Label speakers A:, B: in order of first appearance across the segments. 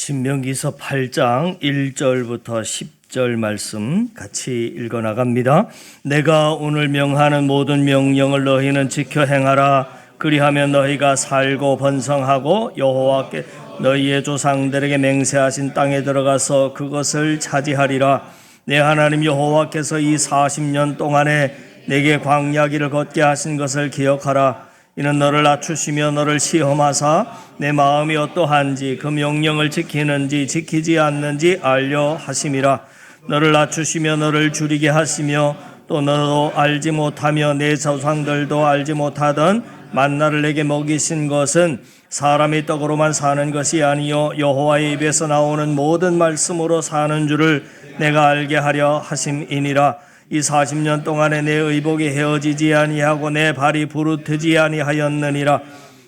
A: 신명기서 8장 1절부터 10절 말씀 같이 읽어 나갑니다. 내가 오늘 명하는 모든 명령을 너희는 지켜 행하라. 그리하면 너희가 살고 번성하고 여호와께 너희의 조상들에게 맹세하신 땅에 들어가서 그것을 차지하리라. 내 하나님 여호와께서 이 40년 동안에 내게 광야 길을 걷게 하신 것을 기억하라. 이는 너를 낮추시며 너를 시험하사 내 마음이 어떠한지 그 명령을 지키는지 지키지 않는지 알려 하심이라. 너를 낮추시며 너를 줄이게 하시며 또 너도 알지 못하며 내 조상들도 알지 못하던 만나를 내게 먹이신 것은 사람의 떡으로만 사는 것이 아니요 여호와의 입에서 나오는 모든 말씀으로 사는 줄을 내가 알게 하려 하심이니라. 이 40년 동안에 내 의복이 헤어지지 아니하고 내 발이 부르트지 아니하였느니라.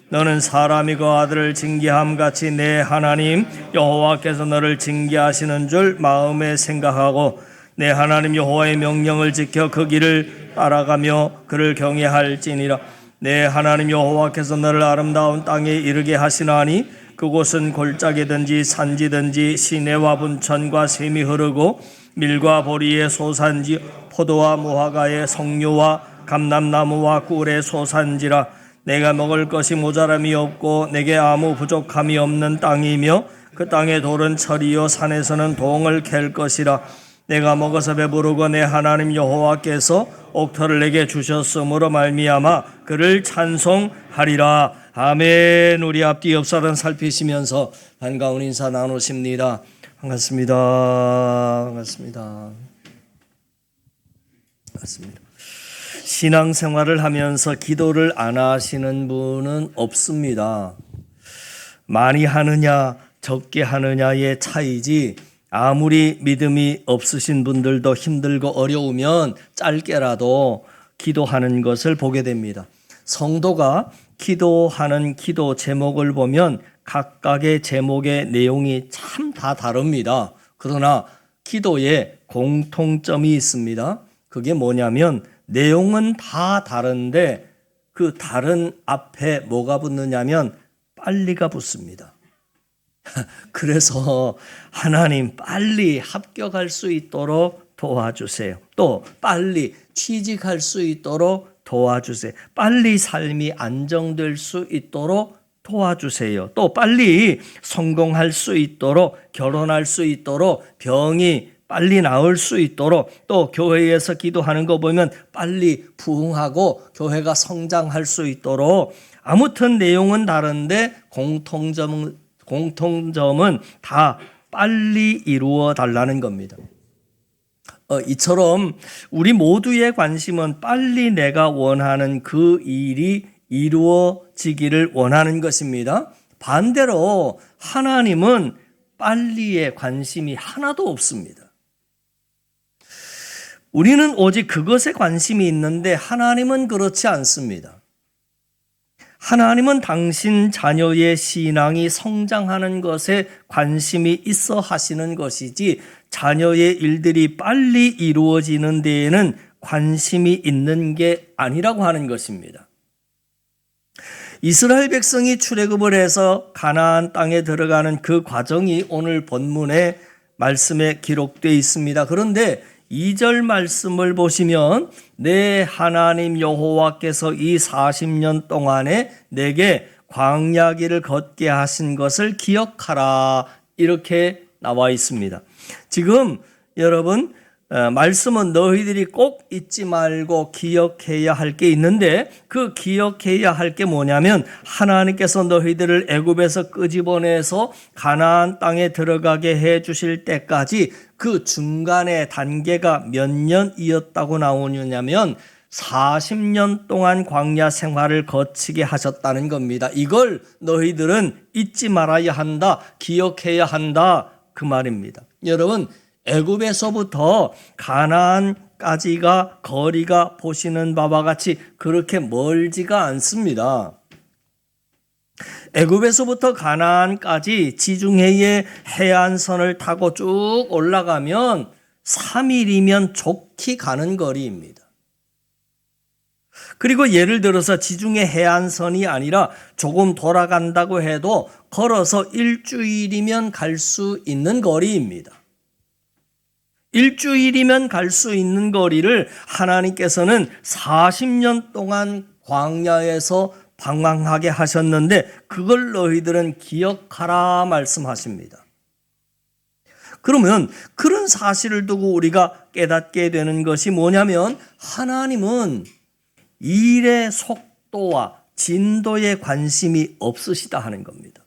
A: 너는 사람이 그 아들을 징계함 같이 내 하나님 여호와께서 너를 징계하시는 줄 마음에 생각하고 내 하나님 여호와의 명령을 지켜 그 길을 따라가며 그를 경외할지니라. 내 하나님 여호와께서 너를 아름다운 땅에 이르게 하시나니 그곳은 골짜기든지 산지든지 시내와 분천과 샘이 흐르고 밀과 보리의 소산지 포도와 무화과의 석류와 감람나무와 꿀의 소산지라. 내가 먹을 것이 모자람이 없고 내게 아무 부족함이 없는 땅이며 그 땅의 돌은 철이요 산에서는 동을 캘 것이라. 내가 먹어서 배부르고 내 하나님 여호와께서 옥토를 내게 주셨으므로 말미암아 그를 찬송하리라. 아멘. 우리 앞뒤 옆 사람 살피시면서 반가운 인사 나누십니다. 반갑습니다. 반갑습니다. 반갑습니다. 신앙생활을 하면서 기도를 안 하시는 분은 없습니다. 많이 하느냐 적게 하느냐의 차이지 아무리 믿음이 없으신 분들도 힘들고 어려우면 짧게라도 기도하는 것을 보게 됩니다. 성도가 기도하는 기도 제목을 보면 각각의 제목의 내용이 참 다 다릅니다. 그러나 기도에 공통점이 있습니다. 그게 뭐냐면 내용은 다 다른데 그 다른 앞에 뭐가 붙느냐면 빨리가 붙습니다. 그래서 하나님 빨리 합격할 수 있도록 도와주세요. 또 빨리 취직할 수 있도록 도와주세요. 빨리 삶이 안정될 수 있도록 도와주세요. 또 빨리 성공할 수 있도록 결혼할 수 있도록 병이 빨리 나을 수 있도록 또 교회에서 기도하는 거 보면 빨리 부흥하고 교회가 성장할 수 있도록 아무튼 내용은 다른데 공통점은 다 빨리 이루어 달라는 겁니다. 이처럼 우리 모두의 관심은 빨리 내가 원하는 그 일이 이루어지기를 원하는 것입니다. 반대로 하나님은 빨리에 관심이 하나도 없습니다. 우리는 오직 그것에 관심이 있는데 하나님은 그렇지 않습니다. 하나님은 당신 자녀의 신앙이 성장하는 것에 관심이 있어 하시는 것이지 자녀의 일들이 빨리 이루어지는 데에는 관심이 있는 게 아니라고 하는 것입니다. 이스라엘 백성이 출애굽을 해서 가나안 땅에 들어가는 그 과정이 오늘 본문의 말씀에 기록되어 있습니다. 그런데 2절 말씀을 보시면 내 하나님 여호와께서 이 40년 동안에 내게 광야 길을 걷게 하신 것을 기억하라 이렇게 나와 있습니다. 지금 여러분 말씀은 너희들이 꼭 잊지 말고 기억해야 할 게 있는데 그 기억해야 할 게 뭐냐면 하나님께서 너희들을 애굽에서 끄집어내서 가나안 땅에 들어가게 해 주실 때까지 그 중간의 단계가 몇 년이었다고 나오느냐면 40년 동안 광야 생활을 거치게 하셨다는 겁니다. 이걸 너희들은 잊지 말아야 한다, 기억해야 한다 그 말입니다. 여러분 애굽에서부터 가나안까지가 거리가 보시는 바와 같이 그렇게 멀지가 않습니다. 애굽에서부터 가나안까지 지중해의 해안선을 타고 쭉 올라가면 3일이면 좋게 가는 거리입니다. 그리고 예를 들어서 지중해 해안선이 아니라 조금 돌아간다고 해도 걸어서 일주일이면 갈 수 있는 거리입니다. 일주일이면 갈 수 있는 거리를 하나님께서는 40년 동안 광야에서 방황하게 하셨는데 그걸 너희들은 기억하라 말씀하십니다. 그러면 그런 사실을 두고 우리가 깨닫게 되는 것이 뭐냐면 하나님은 일의 속도와 진도에 관심이 없으시다 하는 겁니다.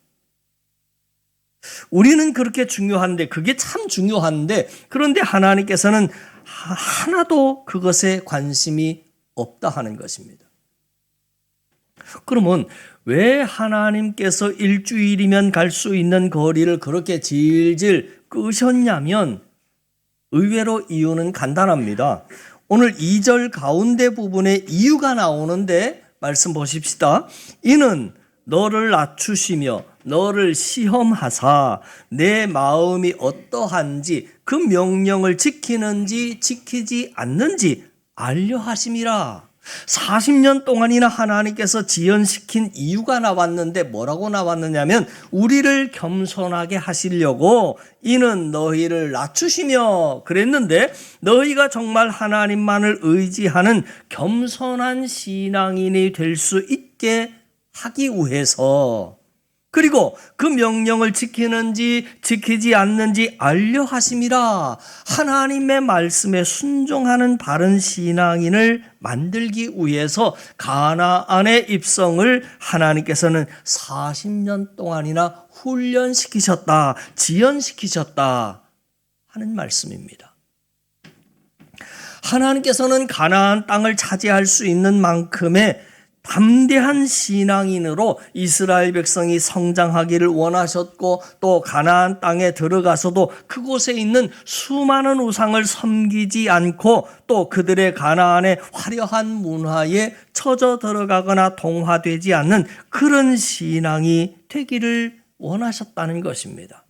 A: 우리는 그렇게 중요한데 그게 참 중요한데 그런데 하나님께서는 하나도 그것에 관심이 없다 하는 것입니다. 그러면 왜 하나님께서 일주일이면 갈 수 있는 거리를 그렇게 질질 끄셨냐면 의외로 이유는 간단합니다. 오늘 2절 가운데 부분에 이유가 나오는데 말씀 보십시다. 이는 너를 낮추시며 너를 시험하사 내 마음이 어떠한지 그 명령을 지키는지 지키지 않는지 알려 하심이라. 40년 동안이나 하나님께서 지연시킨 이유가 나왔는데 뭐라고 나왔느냐면 우리를 겸손하게 하시려고 이는 너희를 낮추시며 그랬는데 너희가 정말 하나님만을 의지하는 겸손한 신앙인이 될 수 있게 하기 위해서 그리고 그 명령을 지키는지 지키지 않는지 알려 하심이라. 하나님의 말씀에 순종하는 바른 신앙인을 만들기 위해서 가나안의 입성을 하나님께서는 40년 동안이나 훈련시키셨다, 지연시키셨다 하는 말씀입니다. 하나님께서는 가나안 땅을 차지할 수 있는 만큼의 담대한 신앙인으로 이스라엘 백성이 성장하기를 원하셨고 또 가나안 땅에 들어가서도 그곳에 있는 수많은 우상을 섬기지 않고 또 그들의 가나안의 화려한 문화에 처져 들어가거나 동화되지 않는 그런 신앙이 되기를 원하셨다는 것입니다.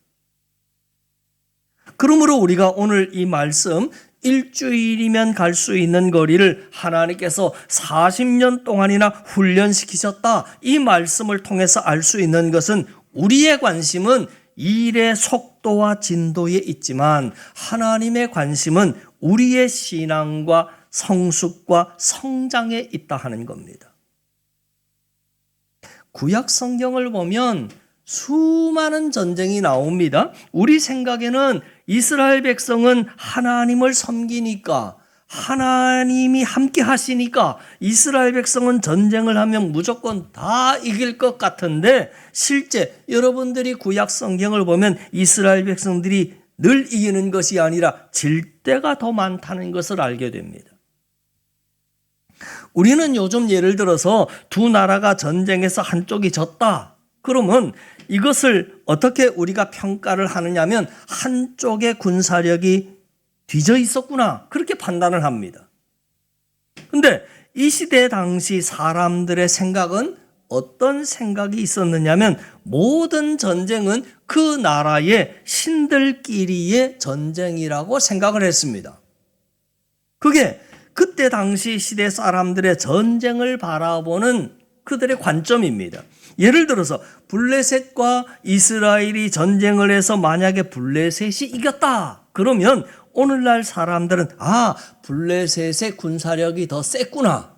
A: 그러므로 우리가 오늘 이 말씀 일주일이면 갈 수 있는 거리를 하나님께서 40년 동안이나 훈련시키셨다. 이 말씀을 통해서 알 수 있는 것은 우리의 관심은 일의 속도와 진도에 있지만 하나님의 관심은 우리의 신앙과 성숙과 성장에 있다 하는 겁니다. 구약 성경을 보면 수많은 전쟁이 나옵니다. 우리 생각에는 이스라엘 백성은 하나님을 섬기니까 하나님이 함께 하시니까 이스라엘 백성은 전쟁을 하면 무조건 다 이길 것 같은데 실제 여러분들이 구약 성경을 보면 이스라엘 백성들이 늘 이기는 것이 아니라 질 때가 더 많다는 것을 알게 됩니다. 우리는 요즘 예를 들어서 두 나라가 전쟁에서 한쪽이 졌다. 그러면 이것을 어떻게 우리가 평가를 하느냐면 한쪽의 군사력이 뒤져 있었구나 그렇게 판단을 합니다. 그런데 이 시대 당시 사람들의 생각은 어떤 생각이 있었느냐면 모든 전쟁은 그 나라의 신들끼리의 전쟁이라고 생각을 했습니다. 그게 그때 당시 시대 사람들의 전쟁을 바라보는 그들의 관점입니다. 예를 들어서 블레셋과 이스라엘이 전쟁을 해서 만약에 블레셋이 이겼다 그러면 오늘날 사람들은 블레셋의 군사력이 더 셌구나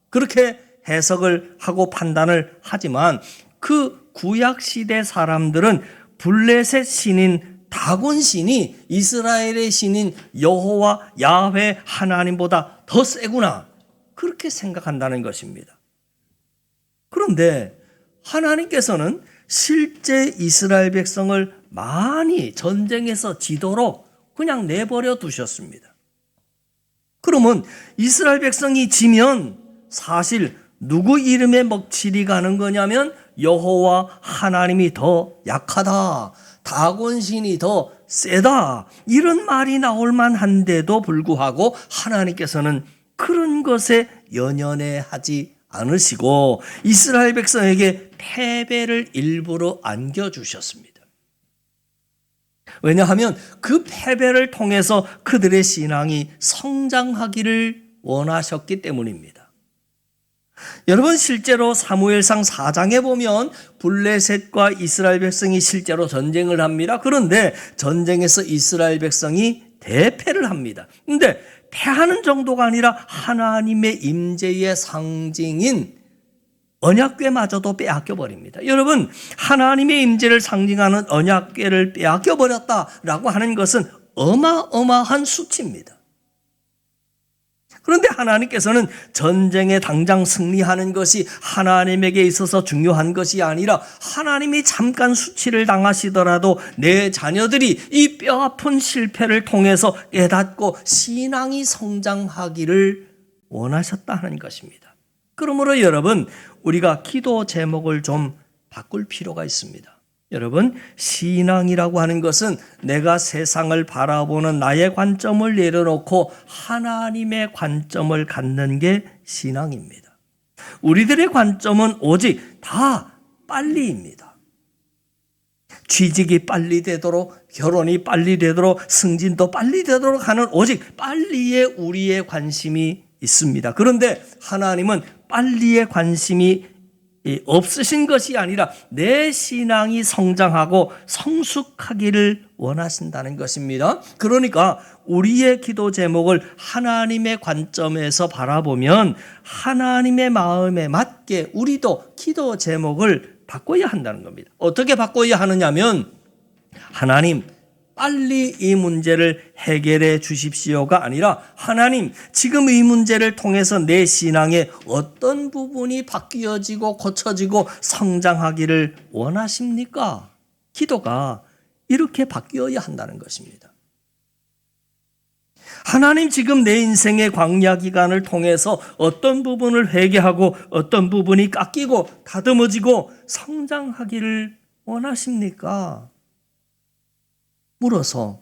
A: 그렇게 해석을 하고 판단을 하지만 그 구약시대 사람들은 블레셋 신인 다곤 신이 이스라엘의 신인 여호와 야훼 하나님보다 더 세구나 그렇게 생각한다는 것입니다. 그런데 하나님께서는 실제 이스라엘 백성을 많이 전쟁에서 지도록 그냥 내버려 두셨습니다. 그러면 이스라엘 백성이 지면 사실 누구 이름에 먹칠이 가는 거냐면 여호와 하나님이 더 약하다, 다곤 신이 더 세다 이런 말이 나올 만한데도 불구하고 하나님께서는 그런 것에 연연해 하지 않으시고 이스라엘 백성에게 패배를 일부러 안겨주셨습니다. 왜냐하면 그 패배를 통해서 그들의 신앙이 성장하기를 원하셨기 때문입니다. 여러분, 실제로 사무엘상 4장에 보면 블레셋과 이스라엘 백성이 실제로 전쟁을 합니다. 그런데 전쟁에서 이스라엘 백성이 대패를 합니다. 그런데 패하는 정도가 아니라 하나님의 임재의 상징인 언약궤마저도 빼앗겨 버립니다. 여러분, 하나님의 임재를 상징하는 언약궤를 빼앗겨 버렸다라고 하는 것은 어마어마한 수치입니다. 그런데 하나님께서는 전쟁에 당장 승리하는 것이 하나님에게 있어서 중요한 것이 아니라 하나님이 잠깐 수치를 당하시더라도 내 자녀들이 이 뼈아픈 실패를 통해서 깨닫고 신앙이 성장하기를 원하셨다는 것입니다. 그러므로 여러분, 우리가 기도 제목을 좀 바꿀 필요가 있습니다. 여러분, 신앙이라고 하는 것은 내가 세상을 바라보는 나의 관점을 내려놓고 하나님의 관점을 갖는 게 신앙입니다. 우리들의 관점은 오직 다 빨리입니다. 취직이 빨리 되도록, 결혼이 빨리 되도록, 승진도 빨리 되도록 하는 오직 빨리에 우리의 관심이 있습니다. 그런데 하나님은 빨리에 관심이 없으신 것이 아니라 내 신앙이 성장하고 성숙하기를 원하신다는 것입니다. 그러니까 우리의 기도 제목을 하나님의 관점에서 바라보면 하나님의 마음에 맞게 우리도 기도 제목을 바꿔야 한다는 겁니다. 어떻게 바꿔야 하느냐면, 하나님, 빨리 이 문제를 해결해 주십시오가 아니라, 하나님, 지금 이 문제를 통해서 내 신앙의 어떤 부분이 바뀌어지고 고쳐지고 성장하기를 원하십니까? 기도가 이렇게 바뀌어야 한다는 것입니다. 하나님, 지금 내 인생의 광야 기간을 통해서 어떤 부분을 회개하고 어떤 부분이 깎이고 다듬어지고 성장하기를 원하십니까? 물어서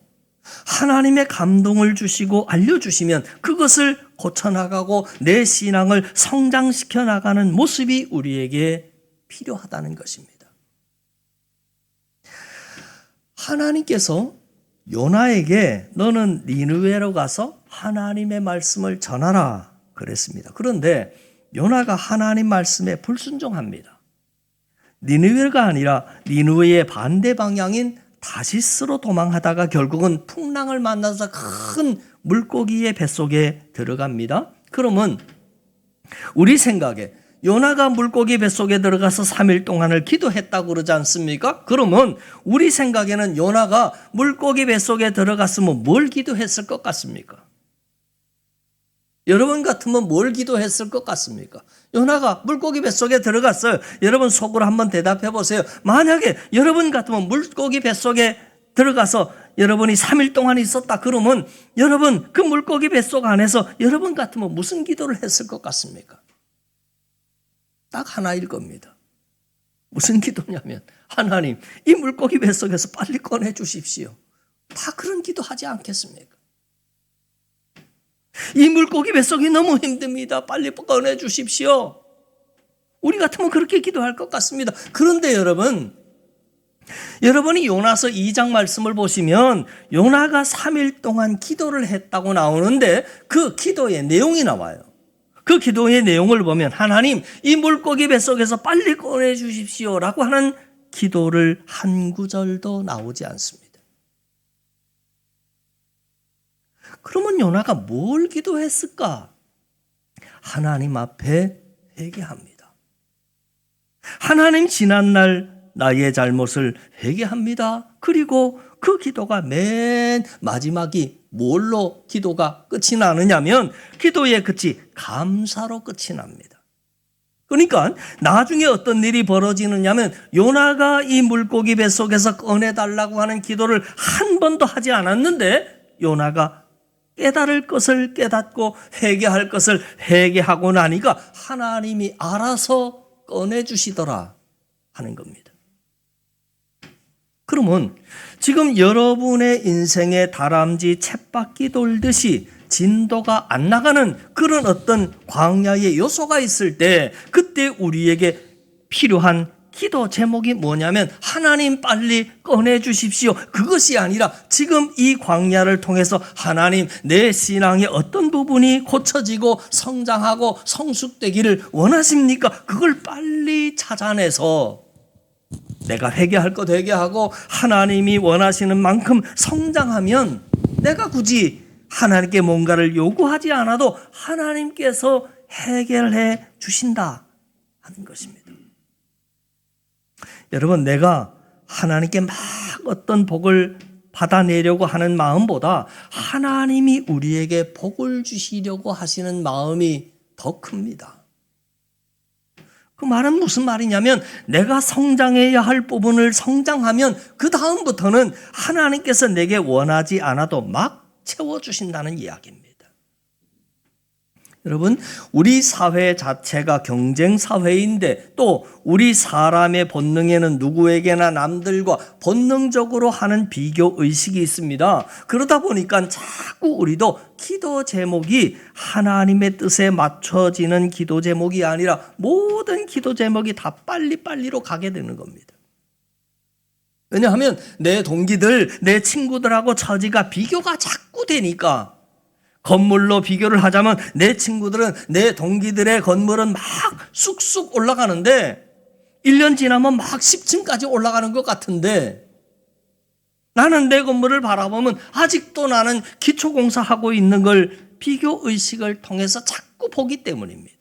A: 하나님의 감동을 주시고 알려주시면 그것을 고쳐나가고 내 신앙을 성장시켜 나가는 모습이 우리에게 필요하다는 것입니다. 하나님께서 요나에게 너는 니느웨로 가서 하나님의 말씀을 전하라 그랬습니다. 그런데 요나가 하나님 말씀에 불순종합니다. 니느웨가 아니라 니느웨의 반대 방향인 다시스로 도망하다가 결국은 풍랑을 만나서 큰 물고기의 뱃속에 들어갑니다. 그러면 우리 생각에 요나가 물고기 뱃속에 들어가서 3일 동안을 기도했다고 그러지 않습니까? 그러면 우리 생각에는 요나가 물고기 뱃속에 들어갔으면 뭘 기도했을 것 같습니까? 여러분 같으면 뭘 기도했을 것 같습니까? 요나가 물고기 뱃속에 들어갔어요. 여러분 속으로 한번 대답해 보세요. 만약에 여러분 같으면 물고기 뱃속에 들어가서 여러분이 3일 동안 있었다 그러면 여러분 그 물고기 뱃속 안에서 여러분 같으면 무슨 기도를 했을 것 같습니까? 딱 하나일 겁니다. 무슨 기도냐면, 하나님, 이 물고기 뱃속에서 빨리 꺼내 주십시오. 다 그런 기도하지 않겠습니까? 이 물고기 뱃속이 너무 힘듭니다. 빨리 꺼내 주십시오. 우리 같으면 그렇게 기도할 것 같습니다. 그런데 여러분이 요나서 2장 말씀을 보시면 요나가 3일 동안 기도를 했다고 나오는데 그 기도의 내용이 나와요. 그 기도의 내용을 보면 하나님, 이 물고기 뱃속에서 빨리 꺼내 주십시오라고 하는 기도를 한 구절도 나오지 않습니다. 그러면 요나가 뭘 기도했을까? 하나님 앞에 회개합니다. 하나님, 지난날 나의 잘못을 회개합니다. 그리고 그 기도가 맨 마지막이 뭘로 기도가 끝이 나느냐면 기도의 끝이 감사로 끝이 납니다. 그러니까 나중에 어떤 일이 벌어지느냐면 요나가 이 물고기 뱃속에서 꺼내달라고 하는 기도를 한 번도 하지 않았는데 요나가 깨달을 것을 깨닫고 회개할 것을 회개하고 나니까 하나님이 알아서 꺼내주시더라 하는 겁니다. 그러면 지금 여러분의 인생의 다람쥐 쳇바퀴 돌듯이 진도가 안 나가는 그런 어떤 광야의 요소가 있을 때 그때 우리에게 필요한 기도 제목이 뭐냐면 하나님 빨리 꺼내주십시오. 그것이 아니라 지금 이 광야를 통해서 하나님 내 신앙의 어떤 부분이 고쳐지고 성장하고 성숙되기를 원하십니까? 그걸 빨리 찾아내서 내가 회개할 것 회개하고 하나님이 원하시는 만큼 성장하면 내가 굳이 하나님께 뭔가를 요구하지 않아도 하나님께서 해결해 주신다 하는 것입니다. 여러분, 내가 하나님께 막 어떤 복을 받아내려고 하는 마음보다 하나님이 우리에게 복을 주시려고 하시는 마음이 더 큽니다. 그 말은 무슨 말이냐면 내가 성장해야 할 부분을 성장하면 그 다음부터는 하나님께서 내게 원하지 않아도 막 채워주신다는 이야기입니다. 여러분, 우리 사회 자체가 경쟁 사회인데 또 우리 사람의 본능에는 누구에게나 남들과 본능적으로 하는 비교 의식이 있습니다. 그러다 보니까 자꾸 우리도 기도 제목이 하나님의 뜻에 맞춰지는 기도 제목이 아니라 모든 기도 제목이 다 빨리빨리로 가게 되는 겁니다. 왜냐하면 내 동기들, 내 친구들하고 처지가 비교가 자꾸 되니까 건물로 비교를 하자면 내 친구들은 내 동기들의 건물은 막 쑥쑥 올라가는데 1년 지나면 막 10층까지 올라가는 것 같은데 나는 내 건물을 바라보면 아직도 나는 기초공사하고 있는 걸 비교의식을 통해서 자꾸 보기 때문입니다.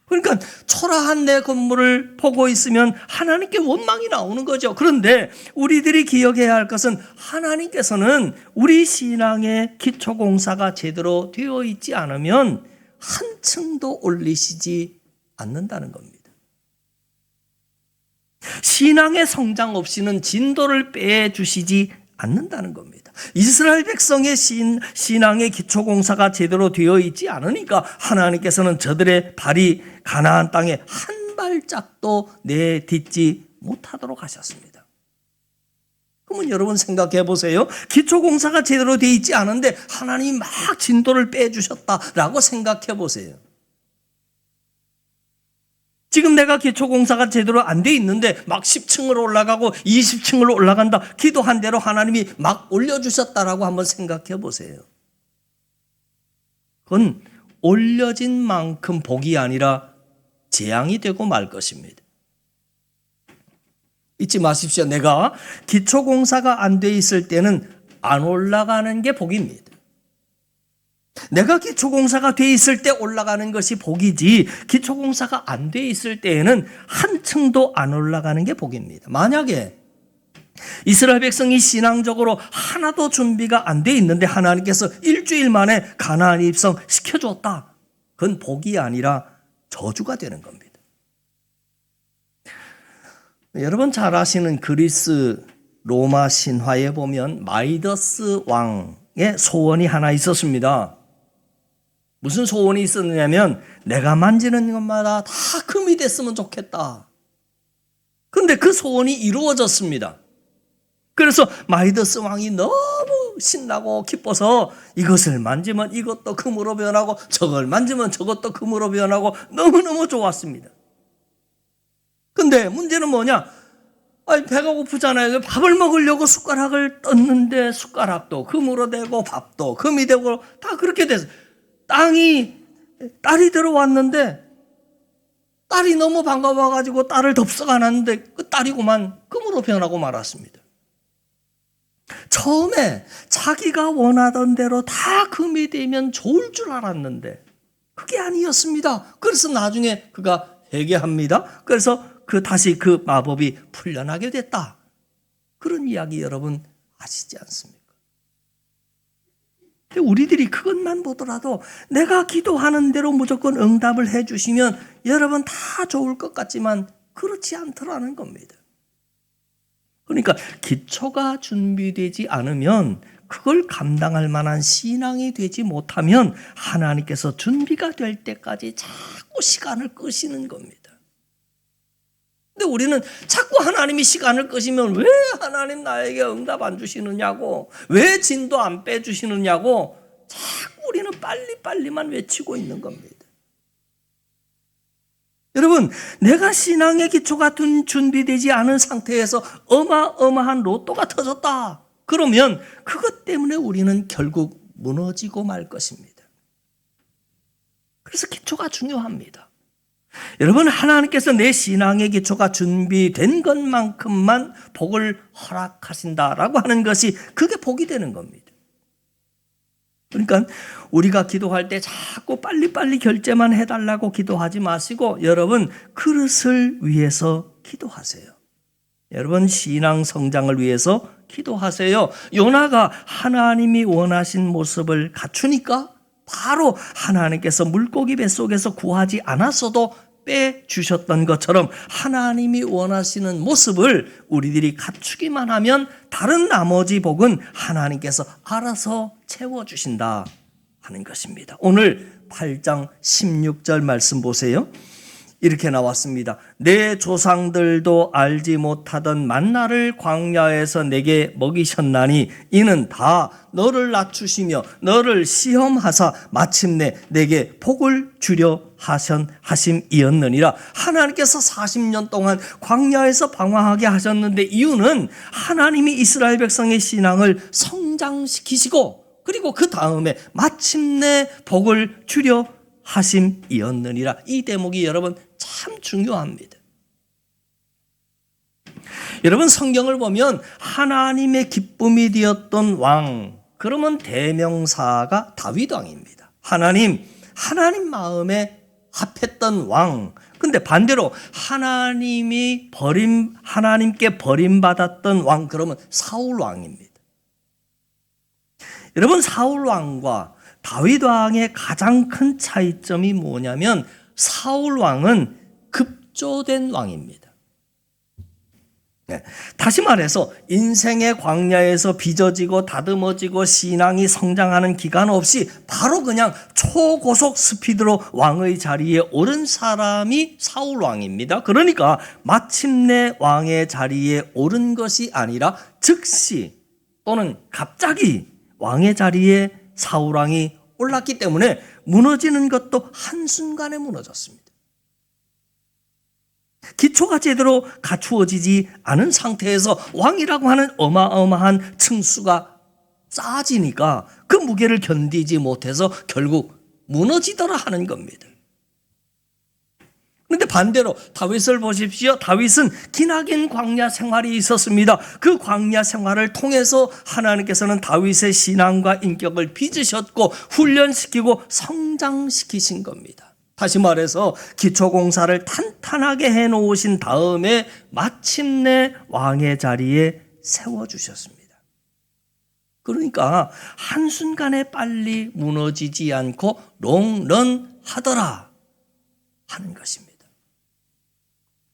A: 그러니까 초라한 내 건물을 보고 있으면 하나님께 원망이 나오는 거죠. 그런데 우리들이 기억해야 할 것은 하나님께서는 우리 신앙의 기초공사가 제대로 되어 있지 않으면 한 층도 올리시지 않는다는 겁니다. 신앙의 성장 없이는 진도를 빼주시지 않는다는 겁니다. 이스라엘 백성의 신앙의 기초공사가 제대로 되어 있지 않으니까 하나님께서는 저들의 발이 가나안 땅에 한 발짝도 내딛지 못하도록 하셨습니다. 그러면 여러분 생각해 보세요. 기초공사가 제대로 되어 있지 않은데 하나님이 막 진도를 빼주셨다라고 생각해 보세요. 지금 내가 기초공사가 제대로 안 돼 있는데 막 10층으로 올라가고 20층으로 올라간다. 기도한 대로 하나님이 막 올려주셨다라고 한번 생각해 보세요. 그건 올려진 만큼 복이 아니라 재앙이 되고 말 것입니다. 잊지 마십시오. 내가 기초공사가 안 돼 있을 때는 안 올라가는 게 복입니다. 내가 기초공사가 돼 있을 때 올라가는 것이 복이지 기초공사가 안 돼 있을 때에는 한 층도 안 올라가는 게 복입니다. 만약에 이스라엘 백성이 신앙적으로 하나도 준비가 안 돼 있는데 하나님께서 일주일 만에 가나안 입성 시켜줬다. 그건 복이 아니라 저주가 되는 겁니다. 여러분 잘 아시는 그리스 로마 신화에 보면 마이더스 왕의 소원이 하나 있었습니다. 무슨 소원이 있었냐면 내가 만지는 것마다 다 금이 됐으면 좋겠다. 그런데 그 소원이 이루어졌습니다. 그래서 마이더스 왕이 너무 신나고 기뻐서 이것을 만지면 이것도 금으로 변하고 저걸 만지면 저것도 금으로 변하고 너무너무 좋았습니다. 근데 문제는 뭐냐? 배가 고프잖아요. 밥을 먹으려고 숟가락을 떴는데 숟가락도 금으로 되고 밥도 금이 되고 다 그렇게 돼서 딸이 들어왔는데 딸이 너무 반가워가지고 딸을 덥석 안았는데 그 딸이고만 금으로 변하고 말았습니다. 처음에 자기가 원하던 대로 다 금이 되면 좋을 줄 알았는데 그게 아니었습니다. 그래서 나중에 그가 회개합니다. 그래서 다시 그 마법이 풀려나게 됐다. 그런 이야기 여러분 아시지 않습니까? 우리들이 그것만 보더라도 내가 기도하는 대로 무조건 응답을 해 주시면 여러분 다 좋을 것 같지만 그렇지 않더라는 겁니다. 그러니까 기초가 준비되지 않으면 그걸 감당할 만한 신앙이 되지 못하면 하나님께서 준비가 될 때까지 자꾸 시간을 끄시는 겁니다. 근데 우리는 자꾸 하나님이 시간을 끄시면 왜 하나님 나에게 응답 안 주시느냐고, 왜 진도 안 빼주시느냐고 자꾸 우리는 빨리빨리만 외치고 있는 겁니다. 여러분, 내가 신앙의 기초가 준비되지 않은 상태에서 어마어마한 로또가 터졌다. 그러면 그것 때문에 우리는 결국 무너지고 말 것입니다. 그래서 기초가 중요합니다. 여러분, 하나님께서 내 신앙의 기초가 준비된 것만큼만 복을 허락하신다라고 하는 것이 그게 복이 되는 겁니다. 그러니까 우리가 기도할 때 자꾸 빨리빨리 결제만 해달라고 기도하지 마시고 여러분, 그릇을 위해서 기도하세요. 여러분, 신앙 성장을 위해서 기도하세요. 요나가 하나님이 원하신 모습을 갖추니까 바로 하나님께서 물고기 뱃속에서 구하지 않았어도 빼주셨던 것처럼 하나님이 원하시는 모습을 우리들이 갖추기만 하면 다른 나머지 복은 하나님께서 알아서 채워주신다 하는 것입니다. 오늘 8장 16절 말씀 보세요. 이렇게 나왔습니다. 내 조상들도 알지 못하던 만나를 광야에서 내게 먹이셨나니 이는 다 너를 낮추시며 너를 시험하사 마침내 내게 복을 주려 하심이었느니라. 하나님께서 40년 동안 광야에서 방황하게 하셨는데 이유는 하나님이 이스라엘 백성의 신앙을 성장시키시고 그리고 그 다음에 마침내 복을 주려 하심이었느니라. 이 대목이 여러분 참 중요합니다. 여러분, 성경을 보면 하나님의 기쁨이 되었던 왕, 그러면 대명사가 다윗 왕입니다. 하나님 마음에 합했던 왕. 근데 반대로 하나님께 버림받았던 왕, 그러면 사울 왕입니다. 여러분, 사울 왕과 다윗 왕의 가장 큰 차이점이 뭐냐면 사울 왕은 급조된 왕입니다. 다시 말해서 인생의 광야에서 빚어지고 다듬어지고 신앙이 성장하는 기간 없이 바로 그냥 초고속 스피드로 왕의 자리에 오른 사람이 사울 왕입니다. 그러니까 마침내 왕의 자리에 오른 것이 아니라 즉시 또는 갑자기 왕의 자리에 사울 왕이 올랐기 때문에 무너지는 것도 한순간에 무너졌습니다. 기초가 제대로 갖추어지지 않은 상태에서 왕이라고 하는 어마어마한 층수가 쌓아지니까 그 무게를 견디지 못해서 결국 무너지더라 하는 겁니다. 그런데 반대로 다윗을 보십시오. 다윗은 기나긴 광야 생활이 있었습니다. 그 광야 생활을 통해서 하나님께서는 다윗의 신앙과 인격을 빚으셨고 훈련시키고 성장시키신 겁니다. 다시 말해서 기초공사를 탄탄하게 해놓으신 다음에 마침내 왕의 자리에 세워주셨습니다. 그러니까 한순간에 빨리 무너지지 않고 롱런하더라 하는 것입니다.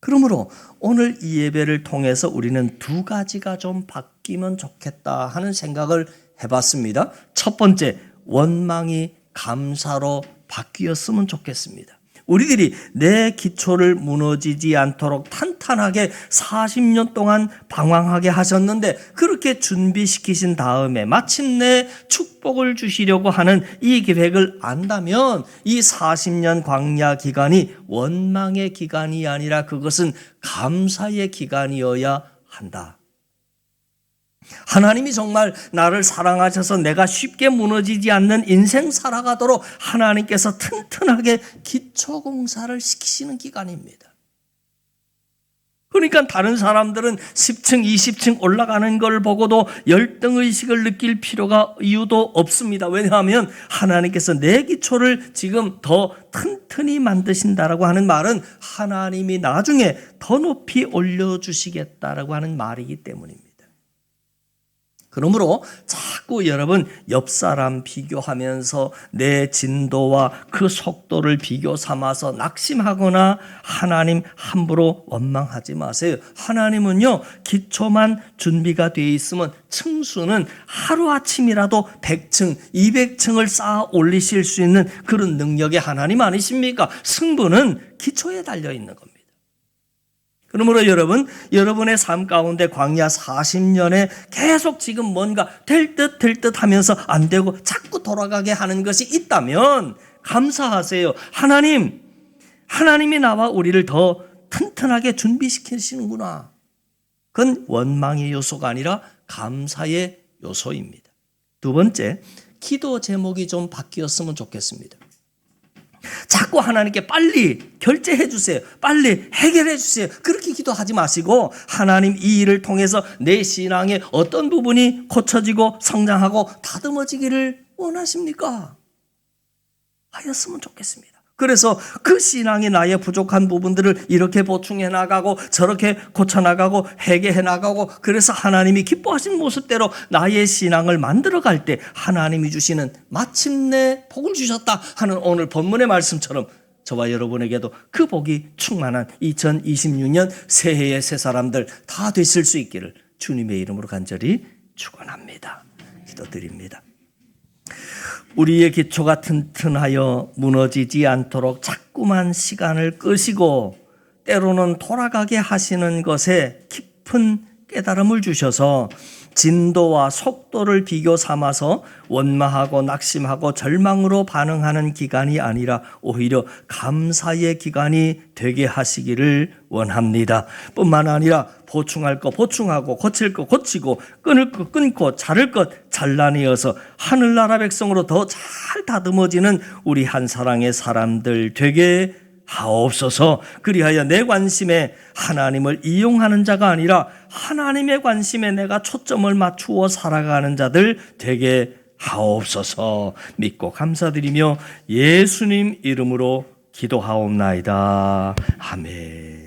A: 그러므로 오늘 이 예배를 통해서 우리는 두 가지가 좀 바뀌면 좋겠다 하는 생각을 해봤습니다. 첫 번째, 원망이 감사로 바뀌었으면 좋겠습니다. 우리들이 내 기초를 무너지지 않도록 탄탄하게 40년 동안 방황하게 하셨는데 그렇게 준비시키신 다음에 마침내 축복을 주시려고 하는 이 계획을 안다면 이 40년 광야 기간이 원망의 기간이 아니라 그것은 감사의 기간이어야 한다. 하나님이 정말 나를 사랑하셔서 내가 쉽게 무너지지 않는 인생 살아가도록 하나님께서 튼튼하게 기초공사를 시키시는 기간입니다. 그러니까 다른 사람들은 10층, 20층 올라가는 걸 보고도 열등의식을 느낄 이유도 없습니다. 왜냐하면 하나님께서 내 기초를 지금 더 튼튼히 만드신다라고 하는 말은 하나님이 나중에 더 높이 올려주시겠다라고 하는 말이기 때문입니다. 그러므로 자꾸 여러분 옆 사람 비교하면서 내 진도와 그 속도를 비교 삼아서 낙심하거나 하나님 함부로 원망하지 마세요. 하나님은요, 기초만 준비가 되어 있으면 층수는 하루아침이라도 100층, 200층을 쌓아 올리실 수 있는 그런 능력의 하나님 아니십니까? 승부는 기초에 달려 있는 겁니다. 그러므로 여러분의 삶 가운데 광야 40년에 계속 지금 뭔가 될 듯 하면서 안 되고 자꾸 돌아가게 하는 것이 있다면 감사하세요. 하나님이 나와 우리를 더 튼튼하게 준비시키시는구나. 그건 원망의 요소가 아니라 감사의 요소입니다. 두 번째, 기도 제목이 좀 바뀌었으면 좋겠습니다. 자꾸 하나님께 빨리 결제해 주세요. 빨리 해결해 주세요. 그렇게 기도하지 마시고 하나님 이 일을 통해서 내 신앙의 어떤 부분이 고쳐지고 성장하고 다듬어지기를 원하십니까? 하였으면 좋겠습니다. 그래서 그 신앙이 나의 부족한 부분들을 이렇게 보충해 나가고 저렇게 고쳐 나가고 해결해 나가고 그래서 하나님이 기뻐하신 모습대로 나의 신앙을 만들어갈 때 하나님이 주시는 마침내 복을 주셨다 하는 오늘 본문의 말씀처럼 저와 여러분에게도 그 복이 충만한 2026년 새해의 새 사람들 다 되실 수 있기를 주님의 이름으로 간절히 축원합니다. 기도드립니다. 우리의 기초가 튼튼하여 무너지지 않도록 자꾸만 시간을 끄시고 때로는 돌아가게 하시는 것에 깊은 깨달음을 주셔서 진도와 속도를 비교 삼아서 원망하고 낙심하고 절망으로 반응하는 기간이 아니라 오히려 감사의 기간이 되게 하시기를 원합니다. 뿐만 아니라 보충할 것 보충하고 고칠 것 고치고 끊을 것 끊고 자를 것 잘라내어서 하늘나라 백성으로 더 잘 다듬어지는 우리 한사랑의 사람들 되게 하옵소서. 그리하여 내 관심에 하나님을 이용하는 자가 아니라 하나님의 관심에 내가 초점을 맞추어 살아가는 자들 되게 하옵소서. 믿고 감사드리며 예수님 이름으로 기도하옵나이다. 아멘.